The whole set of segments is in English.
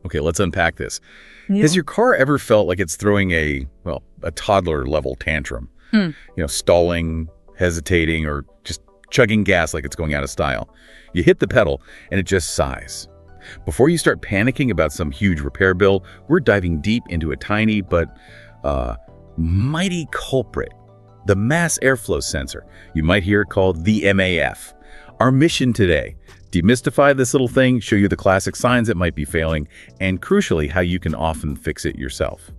Okay, let's unpack this. Yeah. Has your car ever felt like it's throwing a toddler-level tantrum? Stalling, hesitating, or just chugging gas like it's going out of style. You hit the pedal, and it just sighs. Before you start panicking about some huge repair bill, we're diving deep into a tiny but mighty culprit, the mass airflow sensor. You might hear it called the MAF. Our mission today: demystify this little thing, show you the classic signs it might be failing, and crucially, how you can often fix it yourself.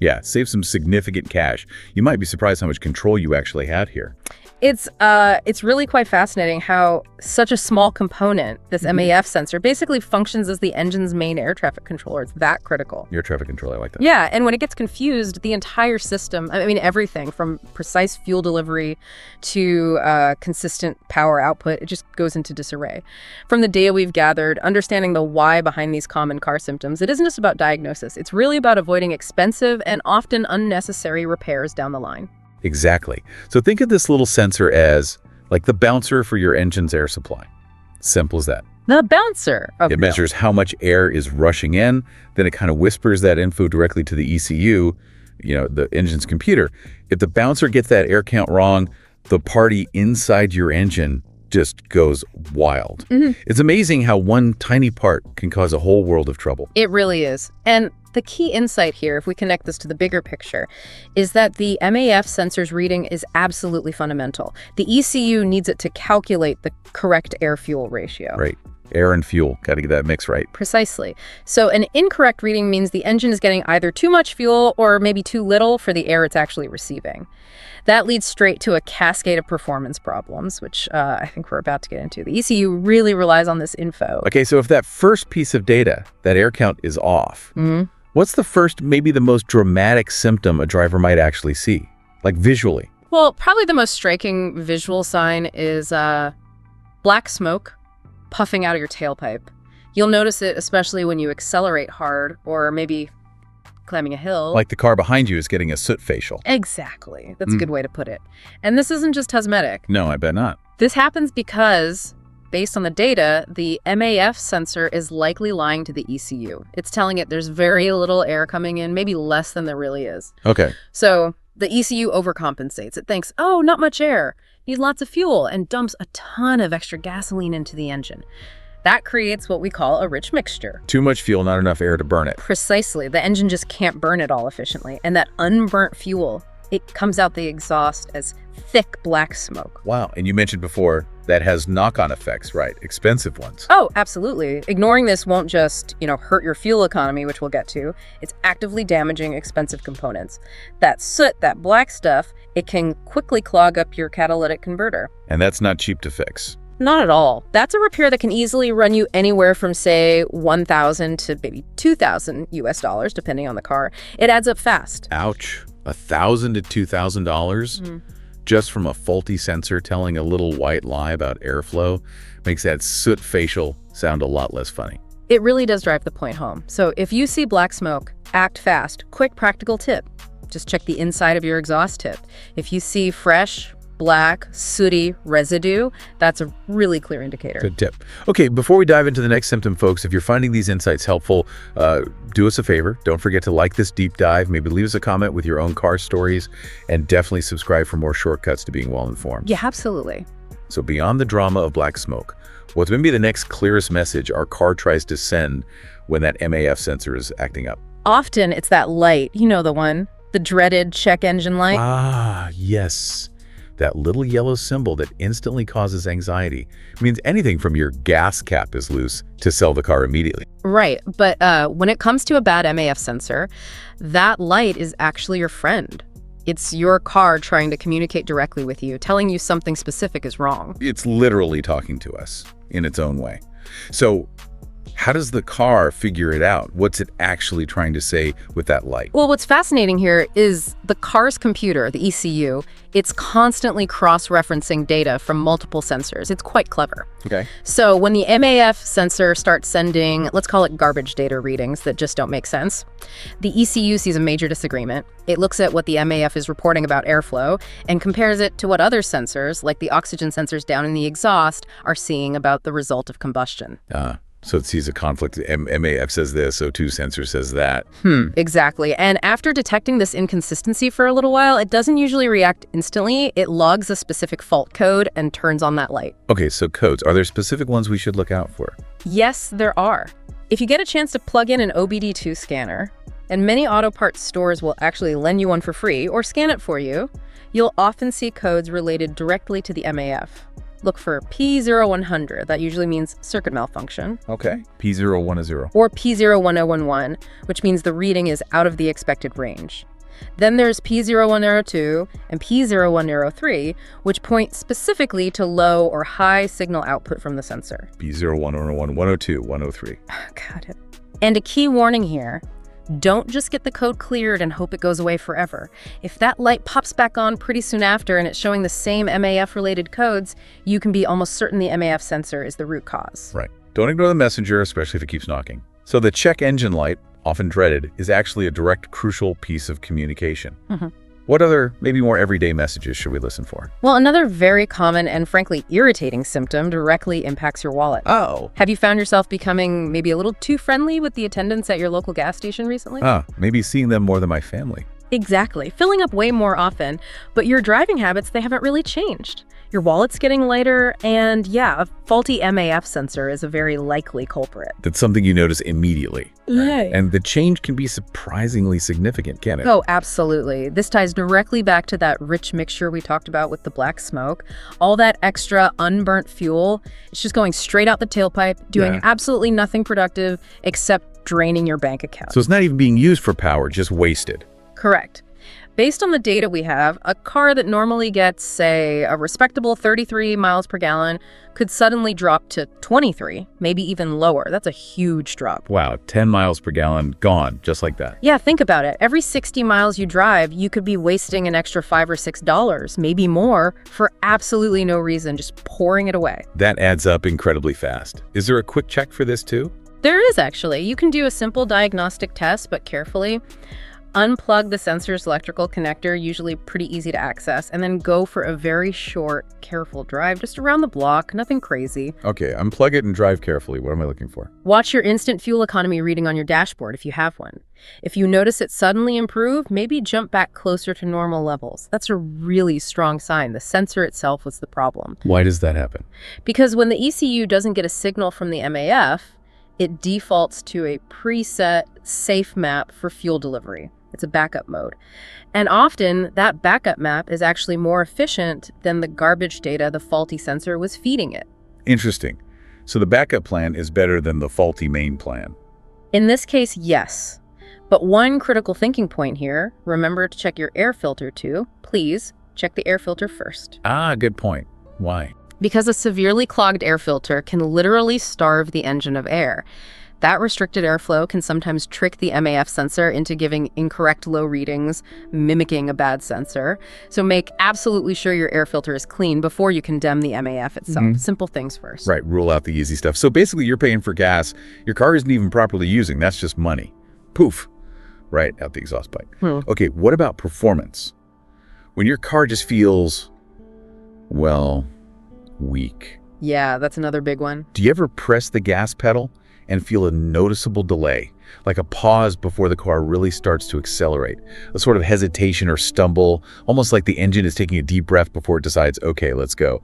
Yeah, save some significant cash. You might be surprised how much control you actually had here. It's really quite fascinating how such a small component, this MAF sensor, basically functions as the engine's main air traffic controller. It's that critical. Air traffic control, I like that. Yeah, and when it gets confused, the entire system, I mean, everything from precise fuel delivery to consistent power output, it just goes into disarray. From the data we've gathered, understanding the why behind these common car symptoms, it isn't just about diagnosis. It's really about avoiding expensive and often unnecessary repairs down the line. Exactly. So think of this little sensor as like the bouncer for your engine's air supply. Simple as that. The bouncer. It measures how much air is rushing in, then it kind of whispers that info directly to the ECU, the engine's computer. If the bouncer gets that air count wrong, the party inside your engine just goes wild. It's amazing how one tiny part can cause a whole world of trouble. It really is. And the key insight here, if we connect this to the bigger picture, is that the MAF sensor's reading is absolutely fundamental. The ECU needs it to calculate the correct air-fuel ratio. Right. Air and fuel. Got to get that mix right. Precisely. So an incorrect reading means the engine is getting either too much fuel or maybe too little for the air it's actually receiving. That leads straight to a cascade of performance problems, which I think we're about to get into. The ECU really relies on this info. Okay, so if that first piece of data, that air count, is off, what's the first, maybe the most dramatic symptom a driver might actually see, like visually? Well, probably the most striking visual sign is black smoke puffing out of your tailpipe. You'll notice it especially when you accelerate hard or maybe climbing a hill. Like the car behind you is getting a soot facial. Exactly. That's a good way to put it. And this isn't just cosmetic. No, I bet not. This happens because, based on the data, the MAF sensor is likely lying to the ECU. It's telling it there's very little air coming in, maybe less than there really is. Okay. So the ECU overcompensates. It thinks, oh, not much air, needs lots of fuel, and dumps a ton of extra gasoline into the engine. That creates what we call a rich mixture. Too much fuel, not enough air to burn it. Precisely. The engine just can't burn it all efficiently. And that unburnt fuel, it comes out the exhaust as thick black smoke. Wow. And you mentioned before that has knock-on effects, right? Expensive ones. Oh, absolutely. Ignoring this won't just, hurt your fuel economy, which we'll get to. It's actively damaging expensive components. That soot, that black stuff, it can quickly clog up your catalytic converter. And that's not cheap to fix. Not at all. That's a repair that can easily run you anywhere from, say, $1,000 to maybe $2,000 US, depending on the car. It adds up fast. Ouch. $1,000 to $2,000 just from a faulty sensor telling a little white lie about airflow makes that soot facial sound a lot less funny. It really does drive the point home. So if you see black smoke, act fast. Quick practical tip. Just check the inside of your exhaust tip. If you see fresh, black, sooty residue, that's a really clear indicator. Good tip. Okay, before we dive into the next symptom, folks, if you're finding these insights helpful, do us a favor. Don't forget to like this deep dive. Maybe leave us a comment with your own car stories, and definitely subscribe for more shortcuts to being well-informed. Yeah, absolutely. So beyond the drama of black smoke, what's maybe the next clearest message our car tries to send when that MAF sensor is acting up? Often it's that light, the one, the dreaded check engine light. Ah, yes. That little yellow symbol that instantly causes anxiety. It means anything from your gas cap is loose to sell the car immediately. Right, but when it comes to a bad MAF sensor, that light is actually your friend. It's your car trying to communicate directly with you, telling you something specific is wrong. It's literally talking to us in its own way. So how does the car figure it out? What's it actually trying to say with that light? Well, what's fascinating here is the car's computer, the ECU, it's constantly cross-referencing data from multiple sensors. It's quite clever. Okay. So when the MAF sensor starts sending, let's call it garbage data readings that just don't make sense, the ECU sees a major disagreement. It looks at what the MAF is reporting about airflow and compares it to what other sensors, like the oxygen sensors down in the exhaust, are seeing about the result of combustion. So it sees a conflict. MAF says this, O2 sensor says that. Exactly. And after detecting this inconsistency for a little while, it doesn't usually react instantly. It logs a specific fault code and turns on that light. Okay, so codes. Are there specific ones we should look out for? Yes, there are. If you get a chance to plug in an OBD2 scanner, and many auto parts stores will actually lend you one for free or scan it for you, you'll often see codes related directly to the MAF. Look for P0100, that usually means circuit malfunction. Okay. P0110. Or P01011, which means the reading is out of the expected range. Then there's P0102 and P0103, which point specifically to low or high signal output from the sensor. P0101, 102, 103. Got it. And a key warning here. Don't just get the code cleared and hope it goes away forever. If that light pops back on pretty soon after and it's showing the same MAF-related codes, you can be almost certain the MAF sensor is the root cause. Right. Don't ignore the messenger, especially if it keeps knocking. So the check engine light, often dreaded, is actually a direct, crucial piece of communication. What other, maybe more everyday messages should we listen for? Well, another very common and frankly irritating symptom directly impacts your wallet. Oh. Have you found yourself becoming maybe a little too friendly with the attendants at your local gas station recently? Maybe seeing them more than my family. Exactly. Filling up way more often, but your driving habits, they haven't really changed. Your wallet's getting lighter, and yeah, a faulty MAF sensor is a very likely culprit. That's something you notice immediately. Right. And the change can be surprisingly significant, can't it? Oh, absolutely. This ties directly back to that rich mixture we talked about with the black smoke. All that extra unburnt fuel, it's just going straight out the tailpipe, doing absolutely nothing productive except draining your bank account. So it's not even being used for power, just wasted. Correct. Based on the data we have, a car that normally gets, say, a respectable 33 miles per gallon could suddenly drop to 23, maybe even lower. That's a huge drop. Wow, 10 miles per gallon, gone, just like that. Yeah, think about it. Every 60 miles you drive, you could be wasting an extra $5 or $6, maybe more, for absolutely no reason, just pouring it away. That adds up incredibly fast. Is there a quick check for this too? There is, actually. You can do a simple diagnostic test, but carefully. Unplug the sensor's electrical connector, usually pretty easy to access, and then go for a very short, careful drive just around the block, nothing crazy. Okay, unplug it and drive carefully. What am I looking for? Watch your instant fuel economy reading on your dashboard if you have one. If you notice it suddenly improve, maybe jump back closer to normal levels. That's a really strong sign. The sensor itself was the problem. Why does that happen? Because when the ECU doesn't get a signal from the MAF, it defaults to a preset safe map for fuel delivery. It's a backup mode. And often, that backup map is actually more efficient than the garbage data the faulty sensor was feeding it. Interesting. So the backup plan is better than the faulty main plan. In this case, yes. But one critical thinking point here, remember to check your air filter too. Please, check the air filter first. Good point. Why? Because a severely clogged air filter can literally starve the engine of air. That restricted airflow can sometimes trick the MAF sensor into giving incorrect low readings, mimicking a bad sensor. So make absolutely sure your air filter is clean before you condemn the MAF itself. Simple things first. Right, rule out the easy stuff. So basically you're paying for gas your car isn't even properly using. That's just money. Poof, right out the exhaust pipe. Okay, what about performance? When your car just feels, well, weak. Yeah, that's another big one. Do you ever press the gas pedal and feel a noticeable delay, like a pause before the car really starts to accelerate, a sort of hesitation or stumble, almost like the engine is taking a deep breath before it decides, okay, let's go.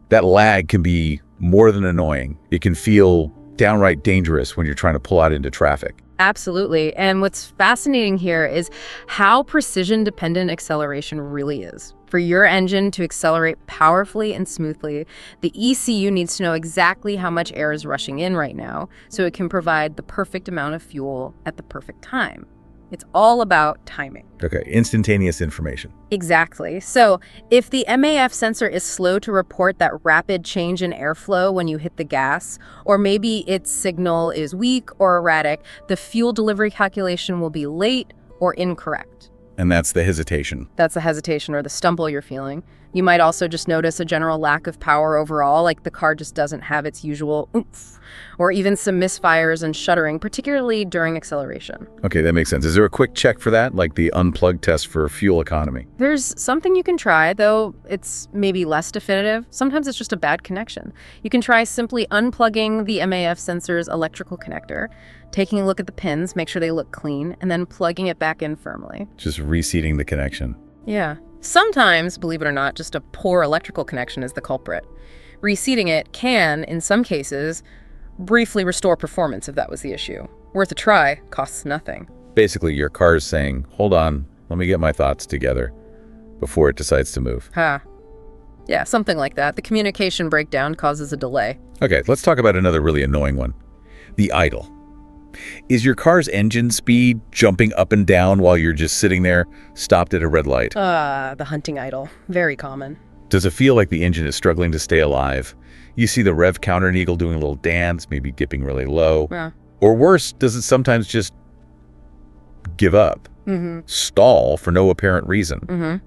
That lag can be more than annoying. It can feel downright dangerous when you're trying to pull out into traffic. Absolutely. And what's fascinating here is how precision-dependent acceleration really is. For your engine to accelerate powerfully and smoothly, the ECU needs to know exactly how much air is rushing in right now so it can provide the perfect amount of fuel at the perfect time. It's all about timing. Okay, instantaneous information. Exactly. So if the MAF sensor is slow to report that rapid change in airflow when you hit the gas, or maybe its signal is weak or erratic, the fuel delivery calculation will be late or incorrect. And that's the hesitation. That's the hesitation or the stumble you're feeling. You might also just notice a general lack of power overall, like the car just doesn't have its usual oomph, or even some misfires and shuddering, particularly during acceleration. Okay, that makes sense. Is there a quick check for that, like the unplug test for fuel economy? There's something you can try, though it's maybe less definitive. Sometimes it's just a bad connection. You can try simply unplugging the MAF sensor's electrical connector, taking a look at the pins, make sure they look clean, and then plugging it back in firmly. Just reseating the connection. Yeah. Sometimes, believe it or not, just a poor electrical connection is the culprit. Reseating it can, in some cases, briefly restore performance if that was the issue. Worth a try, costs nothing. Basically, your car is saying, hold on, let me get my thoughts together before it decides to move. Yeah, something like that. The communication breakdown causes a delay. Okay, let's talk about another really annoying one. The idle. Is your car's engine speed jumping up and down while you're just sitting there, stopped at a red light? The hunting idle. Very common. Does it feel like the engine is struggling to stay alive? You see the rev counter needle doing a little dance, maybe dipping really low. Yeah. Or worse, does it sometimes just give up? Stall for no apparent reason?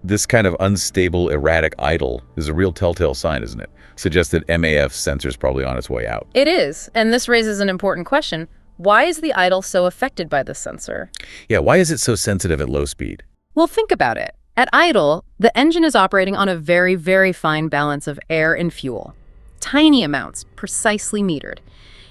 This kind of unstable, erratic idle is a real telltale sign, isn't it? Suggests that MAF sensor's probably on its way out. It is, and this raises an important question. Why is the idle so affected by this sensor? Yeah, why is it so sensitive at low speed? Well, think about it. At idle, the engine is operating on a very, very fine balance of air and fuel. Tiny amounts, precisely metered.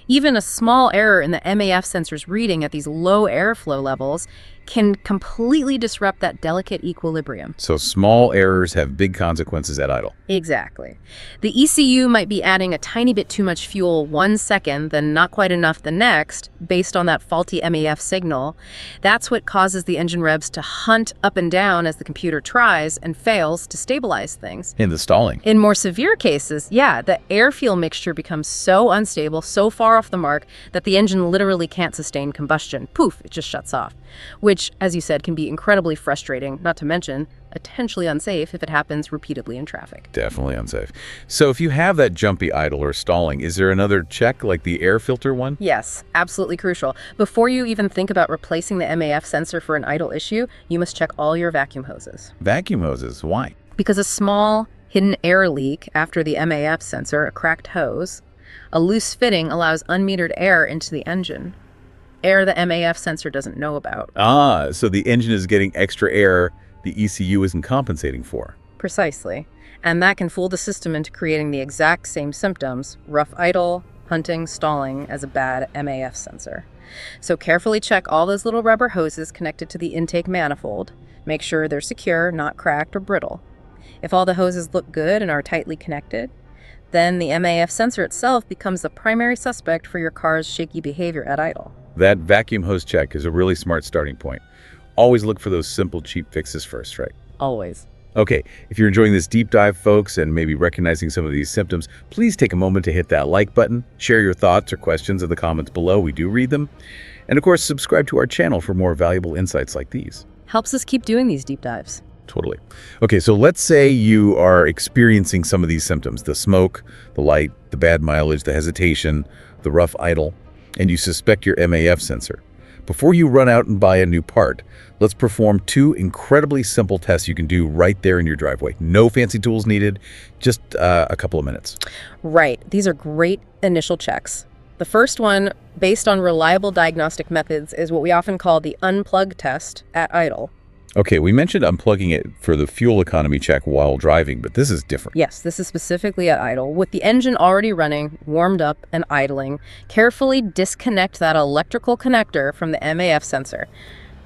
Even a small error in the MAF sensor's reading at these low airflow levels can completely disrupt that delicate equilibrium. So small errors have big consequences at idle. Exactly. The ECU might be adding a tiny bit too much fuel 1 second, then not quite enough the next, based on that faulty MAF signal. That's what causes the engine revs to hunt up and down as the computer tries and fails to stabilize things. In the stalling. In more severe cases, the air-fuel mixture becomes so unstable, so far off the mark, that the engine literally can't sustain combustion. Poof, it just shuts off. Which, as you said, can be incredibly frustrating, not to mention potentially unsafe if it happens repeatedly in traffic. Definitely unsafe. So if you have that jumpy idle or stalling, is there another check like the air filter one? Yes, absolutely crucial. Before you even think about replacing the MAF sensor for an idle issue, you must check all your vacuum hoses. Vacuum hoses, why? Because a small hidden air leak after the MAF sensor, a cracked hose, a loose fitting allows unmetered air into the engine. Air the MAF sensor doesn't know about. So the engine is getting extra air the ECU isn't compensating for. Precisely. And that can fool the system into creating the exact same symptoms, rough idle, hunting, stalling, as a bad MAF sensor. So carefully check all those little rubber hoses connected to the intake manifold. Make sure they're secure, not cracked or brittle. If all the hoses look good and are tightly connected, then the MAF sensor itself becomes the primary suspect for your car's shaky behavior at idle. That vacuum hose check is a really smart starting point. Always look for those simple, cheap fixes first, right? Always. Okay, if you're enjoying this deep dive, folks, and maybe recognizing some of these symptoms, please take a moment to hit that like button, share your thoughts or questions in the comments below. We do read them. And of course, subscribe to our channel for more valuable insights like these. Helps us keep doing these deep dives. Totally. Okay, so let's say you are experiencing some of these symptoms, the smoke, the light, the bad mileage, the hesitation, the rough idle, and you suspect your MAF sensor. Before you run out and buy a new part, let's perform 2 incredibly simple tests you can do right there in your driveway. No fancy tools needed, just a couple of minutes. Right. These are great initial checks. The first one, based on reliable diagnostic methods, is what we often call the unplug test at idle. Okay, we mentioned unplugging it for the fuel economy check while driving, but this is different. Yes, this is specifically at idle. With the engine already running, warmed up, and idling, carefully disconnect that electrical connector from the MAF sensor.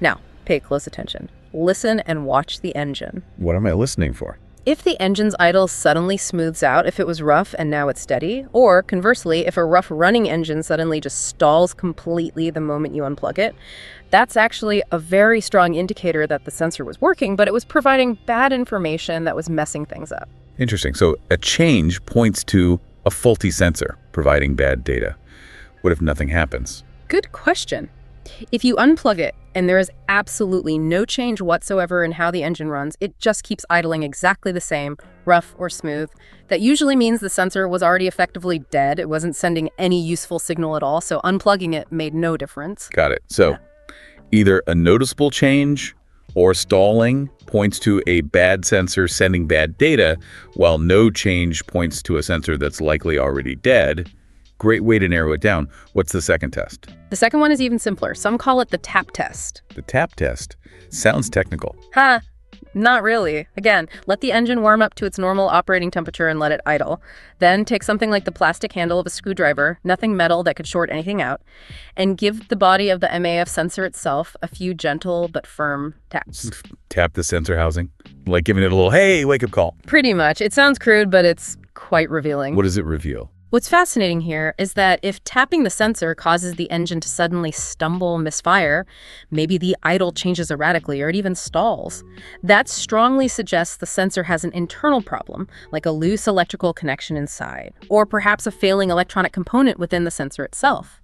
Now, pay close attention. Listen and watch the engine. What am I listening for? If the engine's idle suddenly smooths out, if it was rough and now it's steady, or conversely, if a rough running engine suddenly just stalls completely the moment you unplug it, that's actually a very strong indicator that the sensor was working, but it was providing bad information that was messing things up. Interesting. So a change points to a faulty sensor providing bad data. What if nothing happens? Good question. If you unplug it and there is absolutely no change whatsoever in how the engine runs, it just keeps idling exactly the same, rough or smooth, that usually means the sensor was already effectively dead. It wasn't sending any useful signal at all, so unplugging it made no difference. Got it. So Either a noticeable change or stalling points to a bad sensor sending bad data, while no change points to a sensor that's likely already dead. Great way to narrow it down. What's the second test? The second one is even simpler. Some call it the tap test. The tap test. Sounds technical. Not really. Again, let the engine warm up to its normal operating temperature and let it idle. Then take something like the plastic handle of a screwdriver, nothing metal that could short anything out, and give the body of the MAF sensor itself a few gentle but firm taps. Tap the sensor housing? Like giving it a little, hey, wake-up call. Pretty much. It sounds crude, but it's quite revealing. What does it reveal? What's fascinating here is that if tapping the sensor causes the engine to suddenly stumble, misfire, maybe the idle changes erratically or it even stalls, that strongly suggests the sensor has an internal problem, like a loose electrical connection inside, or perhaps a failing electronic component within the sensor itself.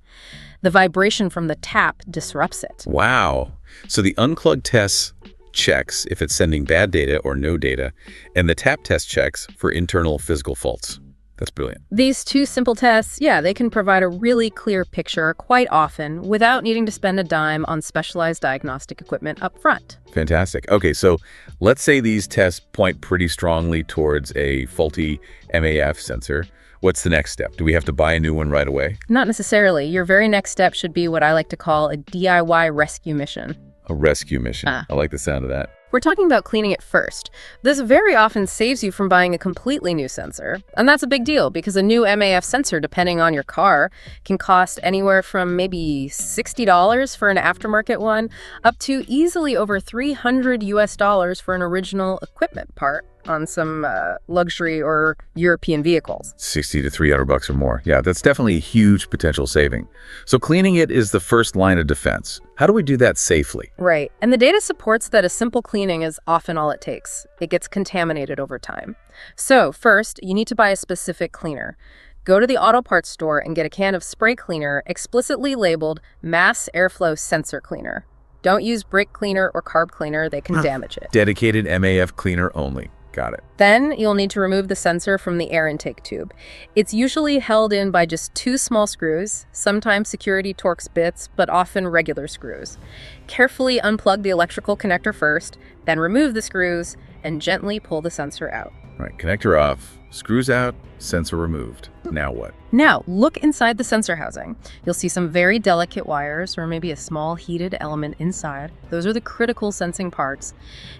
The vibration from the tap disrupts it. Wow. So the unplugged test checks if it's sending bad data or no data, and the tap test checks for internal physical faults. That's brilliant. These two simple tests, they can provide a really clear picture quite often without needing to spend a dime on specialized diagnostic equipment up front. Fantastic. Okay, so let's say these tests point pretty strongly towards a faulty MAF sensor. What's the next step? Do we have to buy a new one right away? Not necessarily. Your very next step should be what I like to call a DIY rescue mission. A rescue mission. I like the sound of that. We're talking about cleaning it first. This very often saves you from buying a completely new sensor. And that's a big deal because a new MAF sensor, depending on your car, can cost anywhere from maybe $60 for an aftermarket one up to easily over $300 for an original equipment part on some luxury or European vehicles. 60 to 300 bucks or more. Yeah, that's definitely a huge potential saving. So cleaning it is the first line of defense. How do we do that safely? Right. And the data supports that a simple cleaning is often all it takes. It gets contaminated over time. So first, you need to buy a specific cleaner. Go to the auto parts store and get a can of spray cleaner explicitly labeled mass airflow sensor cleaner. Don't use brake cleaner or carb cleaner. They can damage it. Dedicated MAF cleaner only. Got it. Then you'll need to remove the sensor from the air intake tube. It's usually held in by just 2 small screws, sometimes security Torx bits, but often regular screws. Carefully unplug the electrical connector first, then remove the screws and gently pull the sensor out. Right, connector off, screws out, sensor removed. Now what? Now, look inside the sensor housing. You'll see some very delicate wires or maybe a small heated element inside. Those are the critical sensing parts.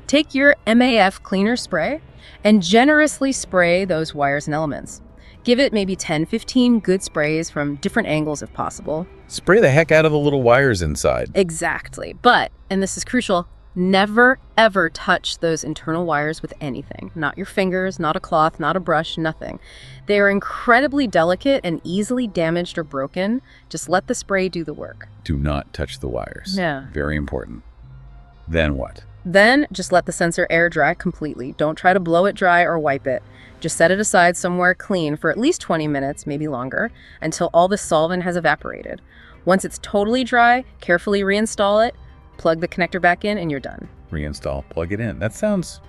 Take your MAF cleaner spray and generously spray those wires and elements. Give it maybe 10-15 good sprays from different angles if possible. Spray the heck out of the little wires inside. Exactly. But, and this is crucial, never, ever touch those internal wires with anything. Not your fingers, not a cloth, not a brush, nothing. They are incredibly delicate and easily damaged or broken. Just let the spray do the work. Do not touch the wires. Yeah. Very important. Then what? Then just let the sensor air dry completely. Don't try to blow it dry or wipe it. Just set it aside somewhere clean for at least 20 minutes, maybe longer, until all the solvent has evaporated. Once it's totally dry, carefully reinstall it, plug the connector back in, and you're done. Reinstall, plug it in. That sounds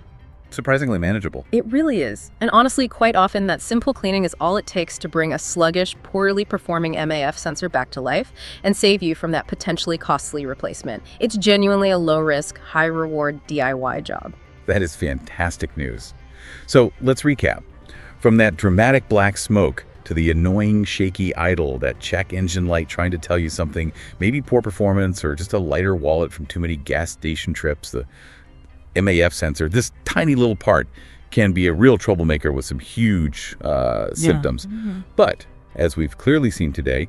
surprisingly manageable. It really is. And honestly, quite often, that simple cleaning is all it takes to bring a sluggish, poorly performing MAF sensor back to life and save you from that potentially costly replacement. It's genuinely a low-risk, high-reward DIY job. That is fantastic news. So let's recap. From that dramatic black smoke to the annoying shaky idle, that check engine light trying to tell you something, maybe poor performance or just a lighter wallet from too many gas station trips, the MAF sensor, this tiny little part can be a real troublemaker with some huge symptoms. But as we've clearly seen today,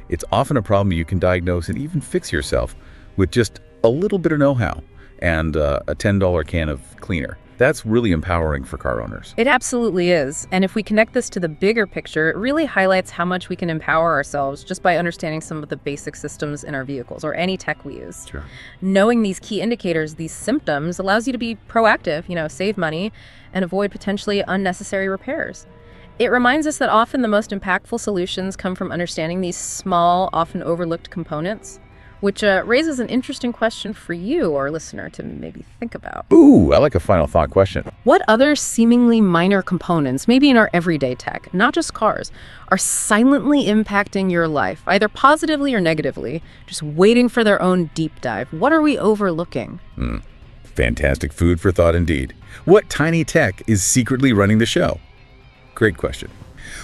it's often a problem you can diagnose and even fix yourself with just a little bit of know-how and a $10 can of cleaner. That's really empowering for car owners. It absolutely is. And if we connect this to the bigger picture, it really highlights how much we can empower ourselves just by understanding some of the basic systems in our vehicles or any tech we use. Sure. Knowing these key indicators, these symptoms, allows you to be proactive, save money and avoid potentially unnecessary repairs. It reminds us that often the most impactful solutions come from understanding these small, often overlooked components. which raises an interesting question for you, our listener, to maybe think about. Ooh, I like a final thought question. What other seemingly minor components, maybe in our everyday tech, not just cars, are silently impacting your life, either positively or negatively, just waiting for their own deep dive? What are we overlooking? Fantastic food for thought indeed. What tiny tech is secretly running the show? Great question.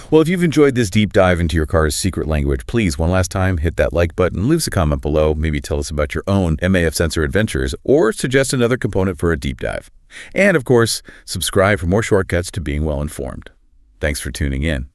Well, if you've enjoyed this deep dive into your car's secret language, please, one last time, hit that like button, leave us a comment below, maybe tell us about your own MAF sensor adventures, or suggest another component for a deep dive. And, of course, subscribe for more shortcuts to being well informed. Thanks for tuning in.